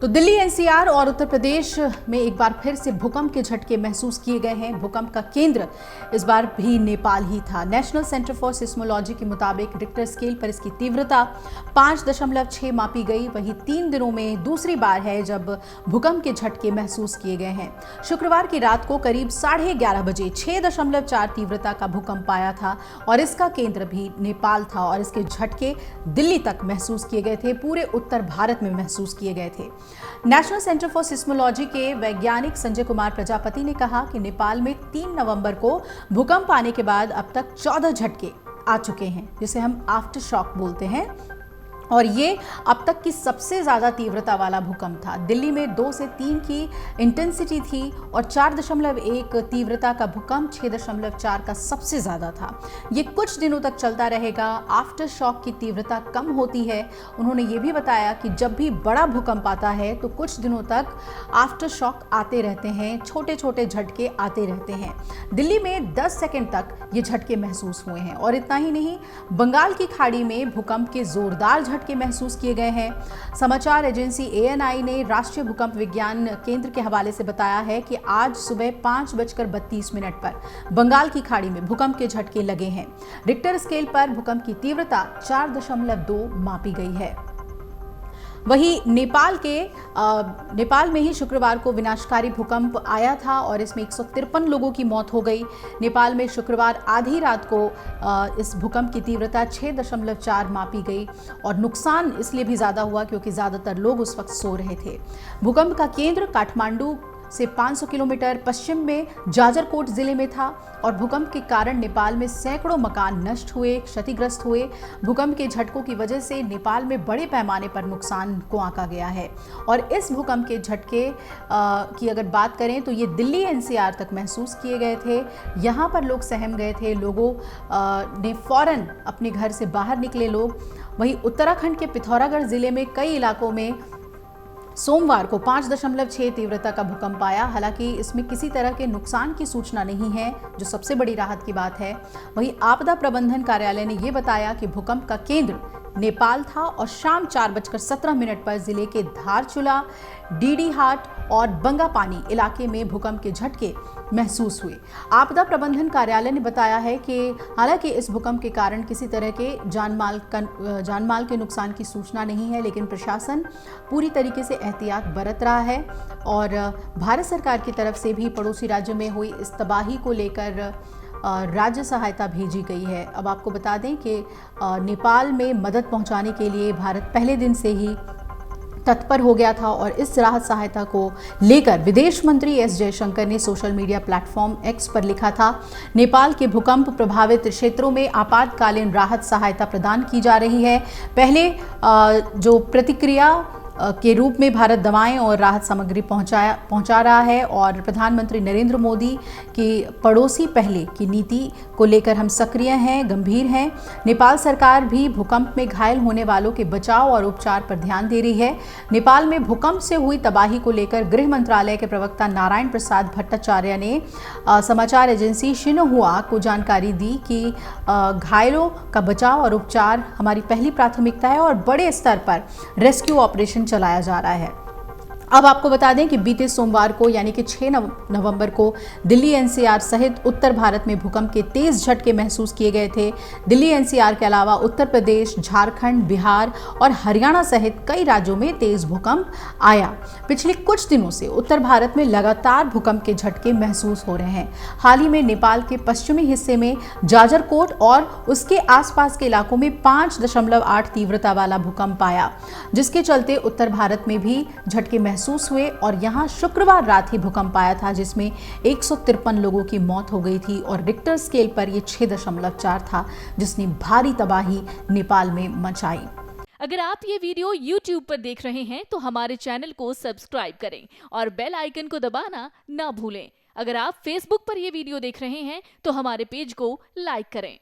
तो दिल्ली, एनसीआर और उत्तर प्रदेश में एक बार फिर से भूकंप के झटके महसूस किए गए हैं। भूकंप का केंद्र इस बार भी नेपाल ही था। नेशनल सेंटर फॉर सिस्मोलॉजी के मुताबिक रिक्टर स्केल पर इसकी तीव्रता 5.6 मापी गई। वहीं 3 दिनों में दूसरी बार है जब भूकंप के झटके महसूस किए गए हैं। शुक्रवार की रात को करीब 11:30 बजे 6.4 तीव्रता का भूकंप आया था और इसका केंद्र भी नेपाल था और इसके झटके दिल्ली तक महसूस किए गए थे, पूरे उत्तर भारत में महसूस किए गए थे। नेशनल सेंटर फॉर सिस्मोलॉजी के वैज्ञानिक संजय कुमार प्रजापति ने कहा कि नेपाल में 3 नवंबर को भूकंप आने के बाद अब तक 14 झटके आ चुके हैं, जिसे हम आफ्टर शॉक बोलते हैं, और ये अब तक की सबसे ज्यादा तीव्रता वाला भूकंप था। दिल्ली में 2 से 3 की इंटेंसिटी थी और 4.1 तीव्रता का भूकंप 6.4 का सबसे ज्यादा था। ये कुछ दिनों तक चलता रहेगा। आफ्टर शॉक की तीव्रता कम होती है। उन्होंने ये भी बताया कि जब भी बड़ा भूकंप आता है तो कुछ दिनों तक आफ्टर शॉक आते रहते हैं, छोटे छोटे झटके आते रहते हैं। दिल्ली में 10 सेकेंड तक ये झटके महसूस हुए हैं और इतना ही नहीं, बंगाल की खाड़ी में भूकंप के जोरदार झटके महसूस किए गए हैं। समाचार एजेंसी ANI ने राष्ट्रीय भूकंप विज्ञान केंद्र के हवाले से बताया है कि आज सुबह 5:32 पर बंगाल की खाड़ी में भूकंप के झटके लगे हैं। रिक्टर स्केल पर भूकंप की तीव्रता 4.2 मापी गई है। वहीं नेपाल में ही शुक्रवार को विनाशकारी भूकंप आया था और इसमें 153 लोगों की मौत हो गई। नेपाल में शुक्रवार आधी रात को इस भूकंप की तीव्रता 6.4 मापी गई और नुकसान इसलिए भी ज़्यादा हुआ क्योंकि ज़्यादातर लोग उस वक्त सो रहे थे। भूकंप का केंद्र काठमांडू से 500 किलोमीटर पश्चिम में जाजरकोट जिले में था और भूकंप के कारण नेपाल में सैकड़ों मकान नष्ट हुए, क्षतिग्रस्त हुए। भूकंप के झटकों की वजह से नेपाल में बड़े पैमाने पर नुकसान को आंका गया है और इस भूकंप के झटके की अगर बात करें तो ये दिल्ली NCR तक महसूस किए गए थे। यहाँ पर लोग सहम गए थे, लोगों ने फौरन अपने घर से बाहर निकले लोग। वहीं उत्तराखंड के पिथौरागढ़ जिले में कई इलाकों में सोमवार को 5.6 तीव्रता का भूकंप आया। हालांकि इसमें किसी तरह के नुकसान की सूचना नहीं है, जो सबसे बड़ी राहत की बात है। वहीं आपदा प्रबंधन कार्यालय ने यह बताया कि भूकंप का केंद्र नेपाल था और शाम 4:17 पर जिले के धारचूला, डीडीहाट और बंगापानी इलाके में भूकंप के झटके महसूस हुए। आपदा प्रबंधन कार्यालय ने बताया है कि हालांकि इस भूकंप के कारण किसी तरह के जानमाल के नुकसान की सूचना नहीं है, लेकिन प्रशासन पूरी तरीके से एहतियात बरत रहा है और भारत सरकार की तरफ से भी पड़ोसी राज्यों में हुई इस तबाही को लेकर राज्य सहायता भेजी गई है। अब आपको बता दें कि नेपाल में मदद पहुंचाने के लिए भारत पहले दिन से ही तत्पर हो गया था और इस राहत सहायता को लेकर विदेश मंत्री S जयशंकर ने सोशल मीडिया प्लेटफॉर्म X पर लिखा था, नेपाल के भूकंप प्रभावित क्षेत्रों में आपातकालीन राहत सहायता प्रदान की जा रही है। पहले जो प्रतिक्रिया के रूप में भारत दवाएं और राहत सामग्री पहुंचा रहा है और प्रधानमंत्री नरेंद्र मोदी की पड़ोसी पहले की नीति को लेकर हम सक्रिय हैं, गंभीर हैं। नेपाल सरकार भी भूकंप में घायल होने वालों के बचाव और उपचार पर ध्यान दे रही है। नेपाल में भूकंप से हुई तबाही को लेकर गृह मंत्रालय के प्रवक्ता नारायण प्रसाद भट्टाचार्य ने समाचार एजेंसी शिन्हुआ को जानकारी दी कि घायलों का बचाव और उपचार हमारी पहली प्राथमिकता है और बड़े स्तर पर रेस्क्यू ऑपरेशन चलाया जा रहा है। अब आपको बता दें कि बीते सोमवार को यानी कि 6 नवंबर को दिल्ली NCR सहित उत्तर भारत में भूकंप के तेज झटके महसूस किए गए थे। दिल्ली NCR के अलावा उत्तर प्रदेश, झारखंड, बिहार और हरियाणा सहित कई राज्यों में तेज भूकंप आया। पिछले कुछ दिनों से उत्तर भारत में लगातार भूकंप के झटके महसूस हो रहे हैं। हाल ही में नेपाल के पश्चिमी हिस्से में जाजरकोट और उसके आसपास के इलाकों में 5.8 तीव्रता वाला भूकंप आया, जिसके चलते उत्तर भारत में भी झटके महसूस हुए और यहां शुक्रवार रात ही भूकंप आया था, जिसमें 153 लोगों की मौत हो गई थी और रिक्टर स्केल पर यह 6.4 था, जिसने भारी तबाही नेपाल में मचाई। अगर आप ये वीडियो YouTube पर देख रहे हैं तो हमारे चैनल को सब्सक्राइब करें और बेल आइकन को दबाना ना भूलें। अगर आप Facebook पर ये वीडियो देख रहे हैं तो हमारे पेज को लाइक करें।